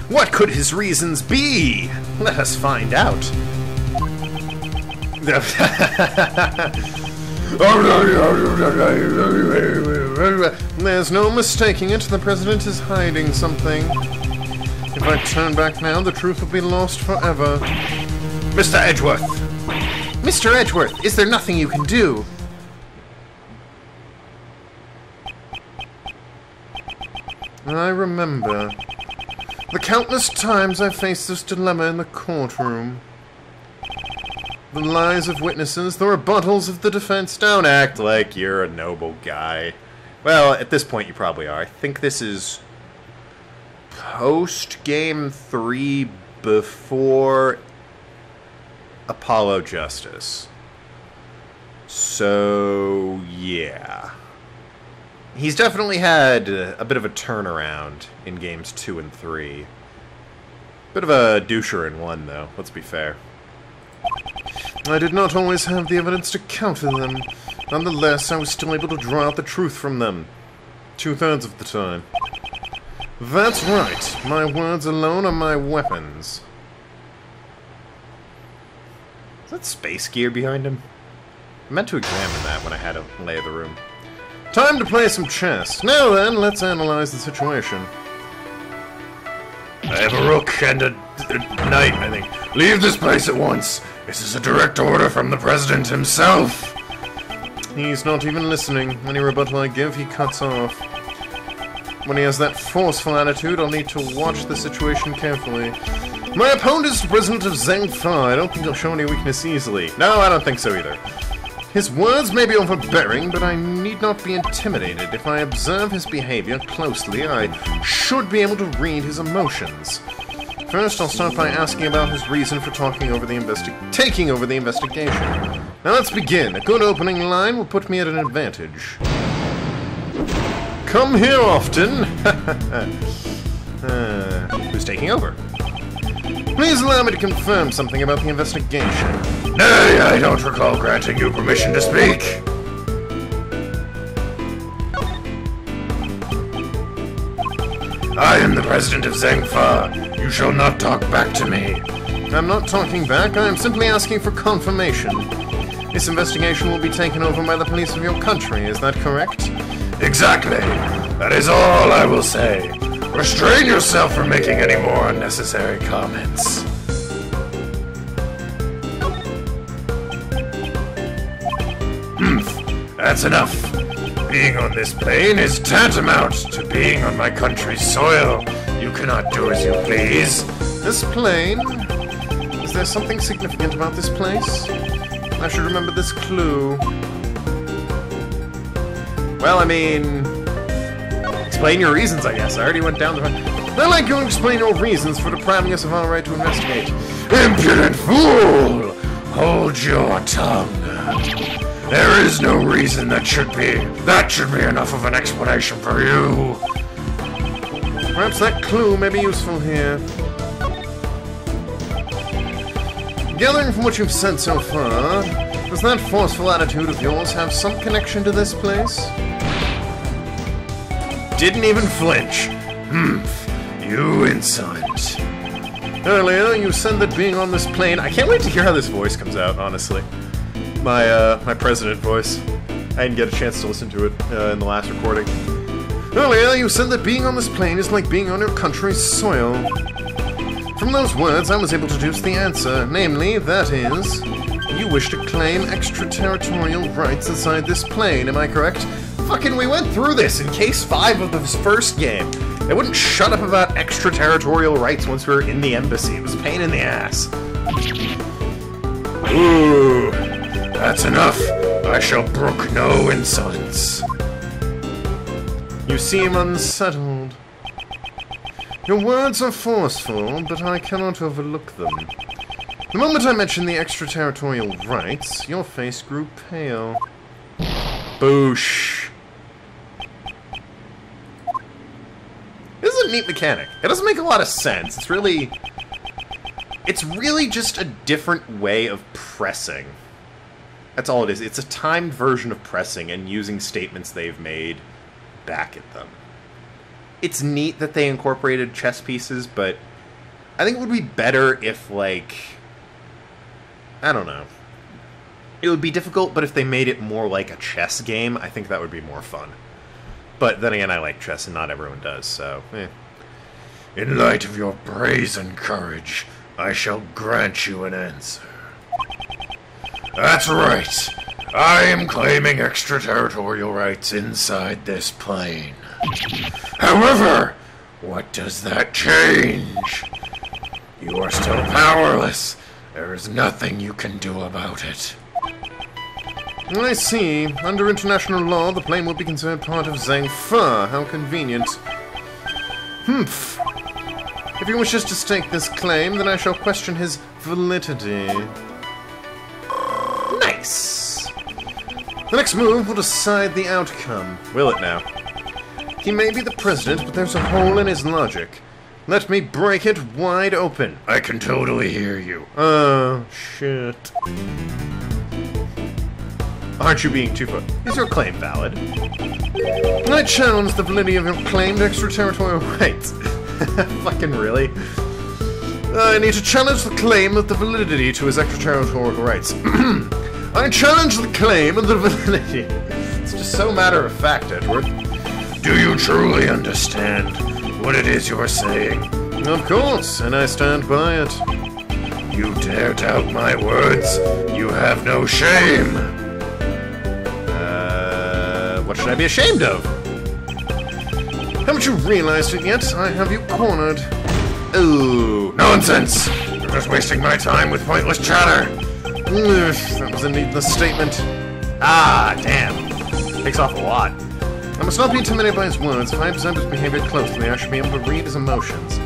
What could his reasons be? Let us find out. There's no mistaking it. The President is hiding something. If I turn back now, the truth will be lost forever. Mr. Edgeworth! Mr. Edgeworth, is there nothing you can do? I remember the countless times I faced this dilemma in the courtroom. The lies of witnesses, the rebuttals of the defense. Don't act like you're a noble guy. Well, at this point you probably are. I think this is post-Game 3 before Apollo Justice. So, yeah. He's definitely had a bit of a turnaround in Games 2 and 3. Bit of a doucher in 1, though, let's be fair. I did not always have the evidence to counter them. Nonetheless, I was still able to draw out the truth from them. 2/3 of the time. That's right. My words alone are my weapons. Is that space gear behind him? I meant to examine that when I had a lay of the room. Time to play some chess. Now then, let's analyze the situation. I have a rook and a knight, I think. Leave this place at once. This is a direct order from the President himself. He's not even listening. Any rebuttal I give, he cuts off. When he has that forceful attitude, I'll need to watch the situation carefully. My opponent is the President of Zhengfa. I don't think he'll show any weakness easily. No, I don't think so either. His words may be overbearing, but I need not be intimidated. If I observe his behavior closely, I should be able to read his emotions. First, I'll start by asking about his reason for taking over the investigation. Now let's begin. A good opening line will put me at an advantage. Come here often. Who's taking over? Please allow me to confirm something about the investigation. Nay, I don't recall granting you permission to speak. I am the President of Zhengfa. You shall not talk back to me. I'm not talking back. I am simply asking for confirmation. This investigation will be taken over by the police of your country. Is that correct? Exactly. That is all I will say. Restrain yourself from making any more unnecessary comments. That's enough. Being on this plane is tantamount to being on my country's soil. You cannot do as you please. This plane? Is there something significant about this place? I should remember this clue. Well, I mean... explain your reasons, I guess. I already went down the... I'd like you to explain your reasons for depriving us of our right to investigate. Impudent fool! Hold your tongue. There is no reason that should be enough of an explanation for you. Perhaps that clue may be useful here. Gathering from what you've said so far, does that forceful attitude of yours have some connection to this place? Didn't even flinch. You insolent. Earlier, you said that being on this plane... I can't wait to hear how this voice comes out, honestly. My president voice. I didn't get a chance to listen to it in the last recording. Earlier, you said that being on this plane is like being on your country's soil. From those words, I was able to deduce the answer. Namely, that is... you wish to claim extraterritorial rights inside this plane, am I correct? Fucking, we went through this in Case 5 of the first game. They wouldn't shut up about extraterritorial rights once we were in the embassy. It was a pain in the ass. Ooh, that's enough. I shall brook no insolence. You seem unsettled. Your words are forceful, but I cannot overlook them. The moment I mentioned the extraterritorial rights, your face grew pale. Boosh. This is a neat mechanic. It doesn't make a lot of sense. It's really just a different way of pressing. That's all it is. It's a timed version of pressing and using statements they've made back at them. It's neat that they incorporated chess pieces, but I think it would be better if, like... I don't know. It would be difficult, but if they made it more like a chess game, I think that would be more fun. But then again, I like chess, and not everyone does, so... In light of your brazen courage, I shall grant you an answer. That's right. I am claiming extraterritorial rights inside this plane. However, what does that change? You are still powerless. There is nothing you can do about it. I see. Under international law, the plane will be considered part of Zhangfa. How convenient. Humph. If he wishes to stake this claim, then I shall question his validity. Nice! The next move will decide the outcome. Will it now? He may be the president, but there's a hole in his logic. Let me break it wide open. I can totally hear you. Oh, shit. Aren't you being too far? Is your claim valid? I challenge the validity of your claimed extraterritorial rights. Fucking really? I need to challenge the claim of the validity to his extraterritorial rights. I challenge the claim of the validity. It's just so matter-of-fact, Edgeworth. Do you truly understand what it is you're saying? Of course, and I stand by it. You dare doubt my words? You have no shame. What should I be ashamed of? Haven't you realized it yet? I have you cornered. Ooh, nonsense! You're just wasting my time with pointless chatter. That was a needless statement. Ah, damn. Takes off a lot. I must not be intimidated by his words. If I observe his behavior closely, I should be able to read his emotions.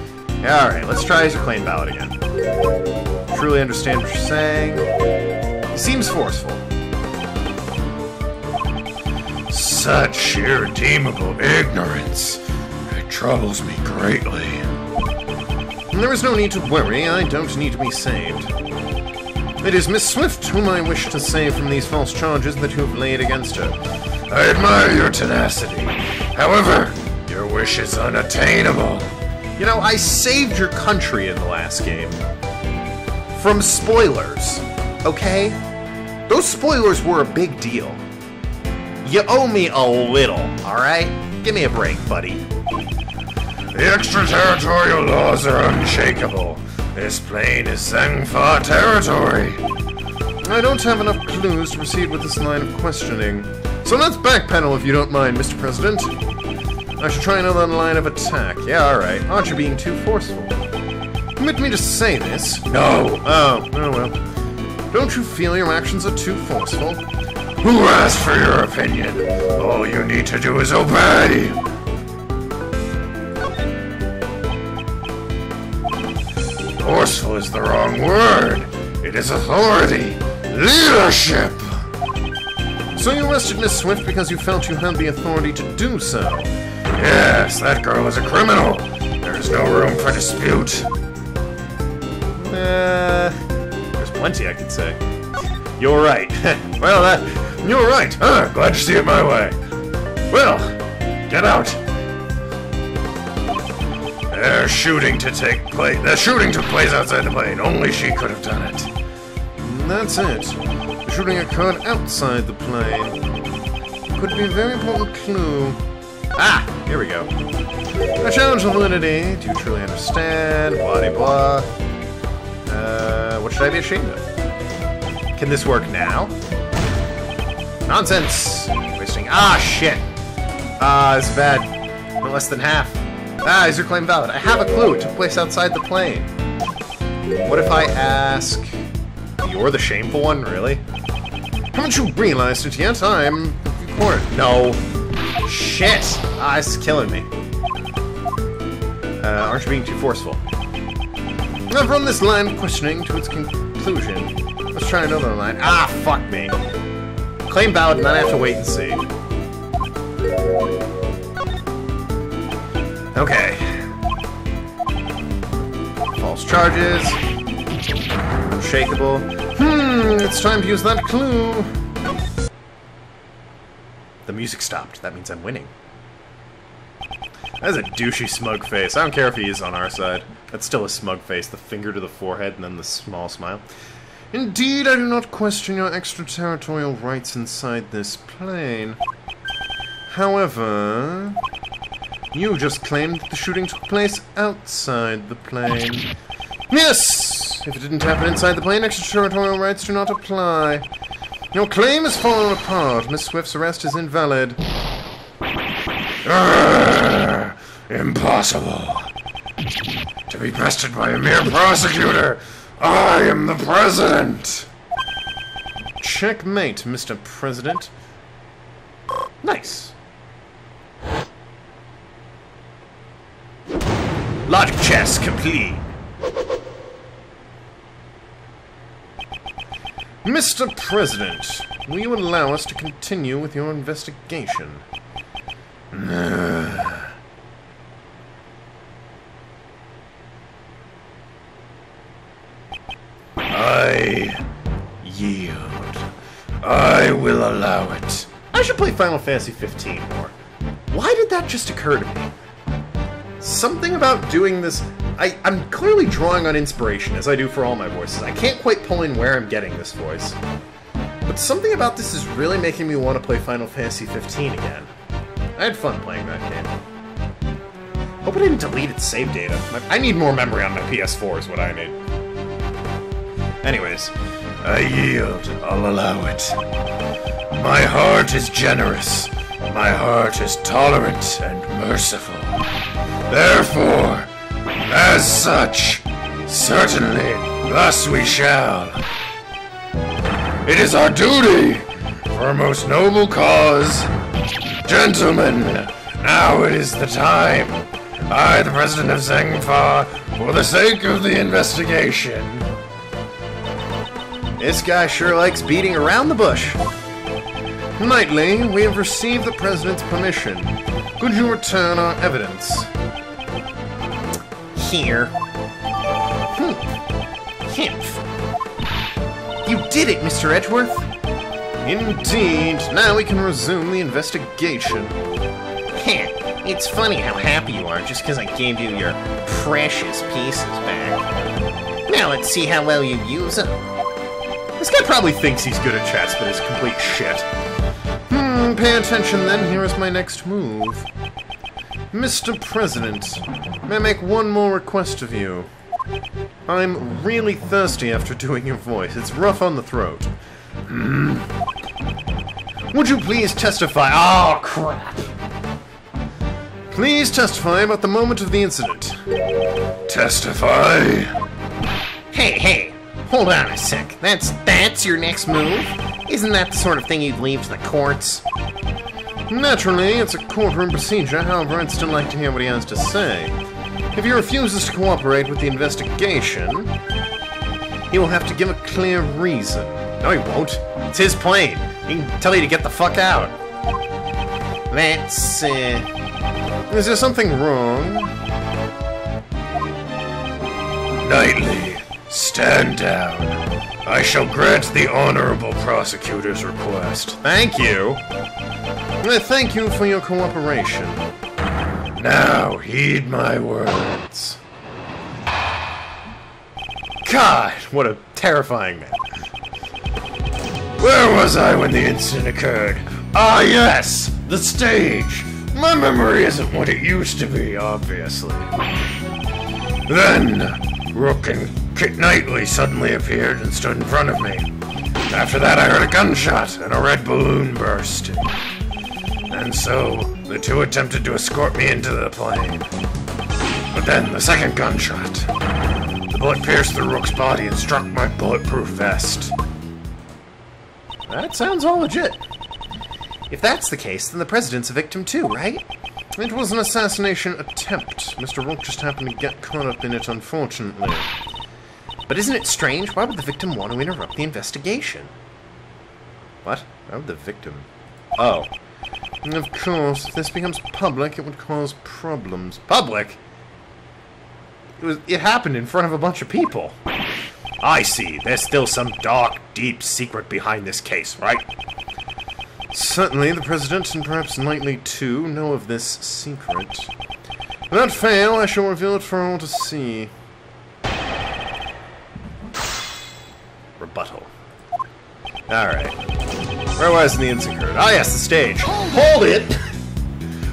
Alright, let's try his claim ballot again. Truly understand what you're saying. He seems forceful. Such irredeemable ignorance. It troubles me greatly. There is no need to worry. I don't need to be saved. It is Miss Swift whom I wish to save from these false charges that you have laid against her. I admire your tenacity. However, your wish is unattainable. You know, I saved your country in the last game. From spoilers. Okay? Those spoilers were a big deal. You owe me a little, alright? Give me a break, buddy. The extraterritorial laws are unshakable. This plane is Zhangfa territory. I don't have enough clues to proceed with this line of questioning. So let's backpedal if you don't mind, Mr. President. I should try another line of attack. Yeah, alright. Aren't you being too forceful? Permit me to say this. No. Oh well. Don't you feel your actions are too forceful? Who asked for your opinion? All you need to do is obey! Forceful is the wrong word. It is authority. Leadership! So you arrested Miss Swift because you felt you had the authority to do so? Yes, that girl is a criminal. There is no room for dispute. There's plenty I could say. You're right. Well, you're right. Glad to see it my way. Well, get out. They're shooting to take place. The shooting took place outside the plane. Only she could have done it. That's it. The shooting occurred outside the plane. Could be a very important clue. Ah, here we go. I challenge the validity. Do you truly understand? Blah blah. What should I be ashamed of? Can this work now? Nonsense! Wasting. Ah, shit! Ah, it's bad. No less than half. Ah, is your claim valid? I have a clue. It took place outside the plane. What if I ask... You're the shameful one? Really? Haven't you realized it yet? I'm... cornered. No. Shit! Ah, this is killing me. Aren't you being too forceful? I've run this line of questioning to its conclusion. Let's try another line. Ah, fuck me. Claim valid, and then I have to wait and see. Okay. False charges. Unshakable. It's time to use that clue. The music stopped. That means I'm winning. That's a douchey smug face. I don't care if he is on our side. That's still a smug face, the finger to the forehead and then the small smile. Indeed, I do not question your extraterritorial rights inside this plane. However, you just claimed that the shooting took place outside the plane. Yes! If it didn't happen inside the plane, extraterritorial rights do not apply. Your claim is fallen apart. Miss Swift's arrest is invalid. Impossible. To be bested by a mere prosecutor. I am the president. Checkmate, Mr. President. Nice. Logic chess complete. Mr. President, will you allow us to continue with your investigation? I yield. I will allow it. I should play Final Fantasy 15 more. Why did that just occur to me? Something about doing this... I'm clearly drawing on inspiration, as I do for all my voices. I can't quite pull in where I'm getting this voice. But something about this is really making me want to play Final Fantasy 15 again. I had fun playing that game. Hope I didn't delete its save data. I need more memory on my PS4 is what I need. Anyways, I yield. I'll allow it. My heart is generous. My heart is tolerant and merciful. Therefore, as such, certainly, thus we shall. It is our duty for a most noble cause. Gentlemen, now it is the time. I, the President of Zengfa, for the sake of the investigation. This guy sure likes beating around the bush. Knightly, we have received the President's permission. Could you return our evidence? Here. Himph. You did it, Mr. Edgeworth. Indeed. Now we can resume the investigation. Heh. It's funny how happy you are just because I gave you your precious pieces back. Now let's see how well you use them. This guy probably thinks he's good at chess, but is complete shit. Pay attention then, here is my next move. Mr. President, may I make one more request of you? I'm really thirsty after doing your voice. It's rough on the throat. Would you please testify? Oh, crap. Please testify about the moment of the incident. Testify? Hey. Hold on a sec. That's your next move? Isn't that the sort of thing you'd leave to the courts? Naturally, it's a courtroom procedure, however, I'd still like to hear what he has to say. If he refuses to cooperate with the investigation, he will have to give a clear reason. No, he won't. It's his plane. He can tell you to get the fuck out. That's, Is there something wrong? Knightly, stand down. I shall grant the honorable prosecutor's request. Thank you. I thank you for your cooperation. Now, heed my words. God, what a terrifying man. Where was I when the incident occurred? Ah, yes! The stage! My memory isn't what it used to be, obviously. Then, Rook and Kit Knightley suddenly appeared and stood in front of me. After that, I heard a gunshot and a red balloon burst. And so, the two attempted to escort me into the plane. But then, the second gunshot. The bullet pierced through Rook's body and struck my bulletproof vest. That sounds all legit. If that's the case, then the President's a victim too, right? It was an assassination attempt. Mr. Rook just happened to get caught up in it, unfortunately. But isn't it strange? Why would the victim want to interrupt the investigation? What? Why would the victim... Oh. Of course, if this becomes public, it would cause problems. Public? It happened in front of a bunch of people. I see. There's still some dark, deep secret behind this case, right? Certainly, the President, and perhaps Knightley too, know of this secret. Without fail, I shall reveal it for all to see. rebuttal. Alright. Where was the incident occurred? Ah, yes, the stage. Hold it!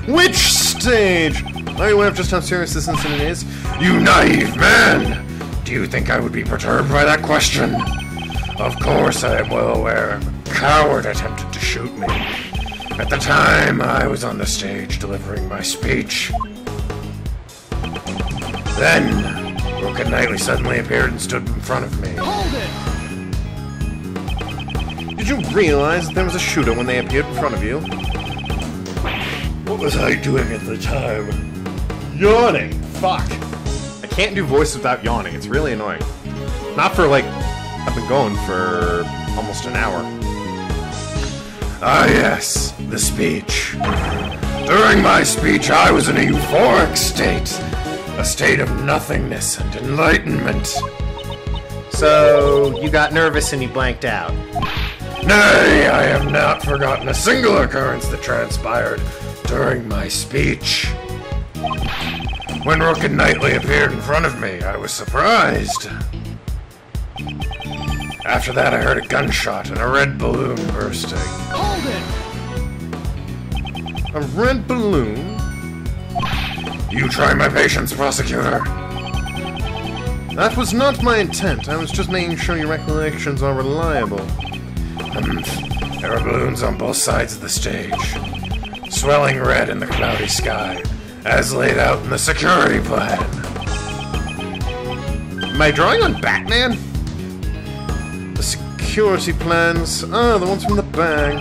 Which stage? Are you aware of just how serious this incident is? You naive man! Do you think I would be perturbed by that question? Of course I am well aware. A coward attempted to shoot me. At the time, I was on the stage delivering my speech. Then, Broken Knightley suddenly appeared and stood in front of me. Hold it! Did you realize that there was a shooter when they appeared in front of you? What was I doing at the time? Yawning! Fuck. I can't do voice without yawning. It's really annoying. Not for, like, I've been going for almost an hour. Ah, yes. The speech. During my speech, I was in a euphoric state. A state of nothingness and enlightenment. So, you got nervous and you blanked out. Nay, I have not forgotten a single occurrence that transpired during my speech. When Rook and Knightley appeared in front of me, I was surprised. After that, I heard a gunshot and a red balloon bursting. Hold it! A red balloon? You try my patience, prosecutor. That was not my intent. I was just making sure your recollections are reliable. There are balloons on both sides of the stage, swelling red in the cloudy sky, as laid out in the security plan. Am I drawing on Batman? The security plans. Ah, the ones from the bag.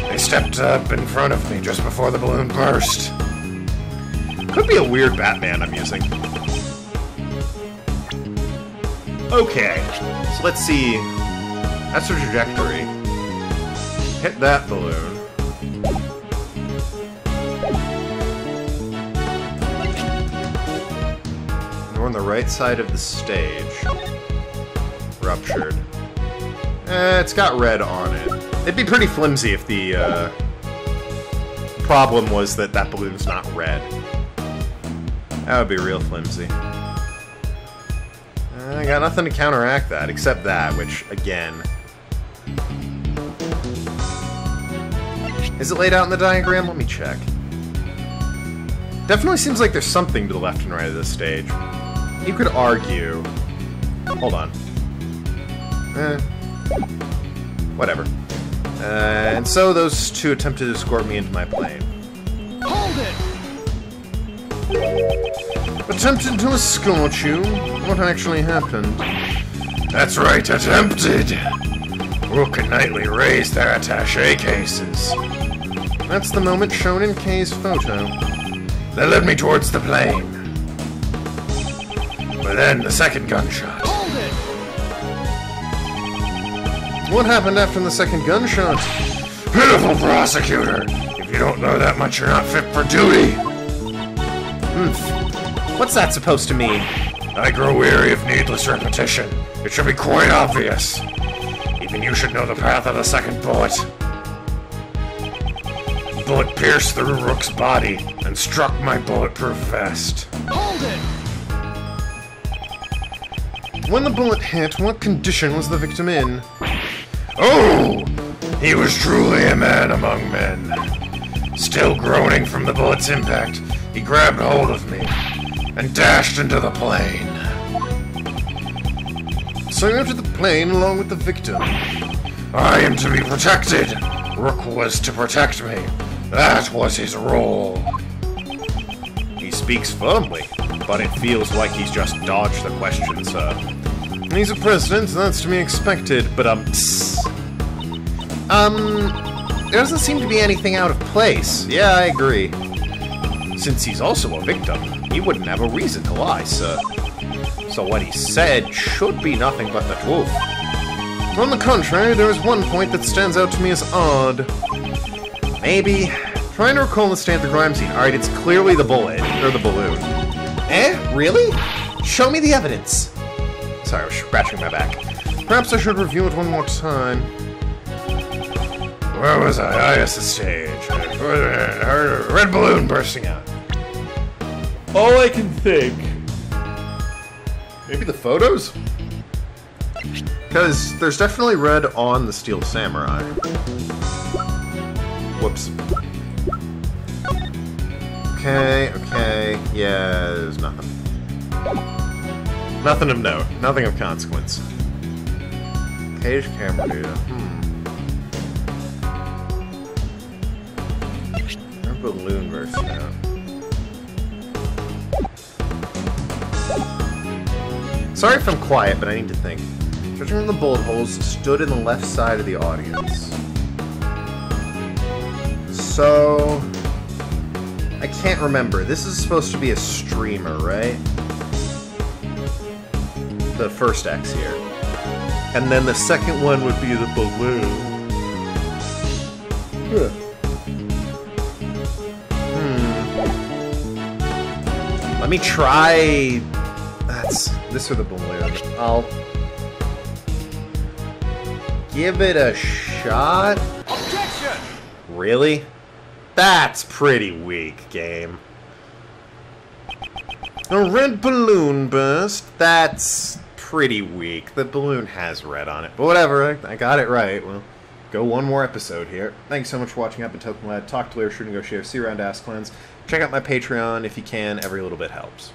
They stepped up in front of me just before the balloon burst. Could be a weird Batman I'm using. Okay, so let's see. That's the trajectory. Hit that balloon. We're on the right side of the stage. Ruptured. It's got red on it. It'd be pretty flimsy if the problem was that that balloon's not red. That would be real flimsy. I got nothing to counteract that, except that, which, again... Is it laid out in the diagram? Let me check. Definitely seems like there's something to the left and right of this stage. You could argue... Hold on. Whatever. And so those two attempted to escort me into my plane. Hold it! Attempted to escort you? What actually happened? That's right, attempted! Rook and Knightley raised their attaché cases. That's the moment shown in Kay's photo. They led me towards the plane. But then the second gunshot. Hold it! What happened after the second gunshot? Pitiful prosecutor! If you don't know that much, you're not fit for duty! What's that supposed to mean? I grow weary of needless repetition. It should be quite obvious. Even you should know the path of the second bullet. The bullet pierced through Rook's body and struck my bulletproof vest. Hold it! When the bullet hit, what condition was the victim in? Oh! He was truly a man among men. Still groaning from the bullet's impact, he grabbed hold of me and dashed into the plane. So you entered the plane along with the victim. I am to be protected. Rook was to protect me. That was his role. He speaks firmly, but it feels like he's just dodged the question, sir. He's a president, that's to be expected, but there doesn't seem to be anything out of place. Yeah, I agree. Since he's also a victim, he wouldn't have a reason to lie, sir. So what he said should be nothing but the truth. On the contrary, there is one point that stands out to me as odd. Maybe... Trying to recall the state of the crime scene. Alright, it's clearly the bullet, or the balloon. Eh? Really? Show me the evidence. Sorry, I was scratching my back. Perhaps I should review it one more time. Where was I? Ah, yes, the stage. I heard a red balloon bursting out. All I can think... Maybe the photos? Because there's definitely red on the Steel Samurai. Whoops. Okay, okay. Yeah, there's nothing. Nothing of note. Nothing of consequence. Cage camera data. Balloon version now. Sorry if I'm quiet, but I need to think. Judging from the bullet holes, stood in the left side of the audience. So... I can't remember. This is supposed to be a streamer, right? The first X here. And then the second one would be the balloon. Let me try... This or the balloon. I'll... give it a shot? Objection! Really? That's pretty weak, game. A red balloon burst? That's pretty weak. The balloon has red on it. But whatever, I got it right. Well, go one more episode here. Thanks so much for watching. I've been Tokenlad. Talk to later, shoot and go share. See you around Ask Cleanse. Check out my Patreon if you can. Every little bit helps.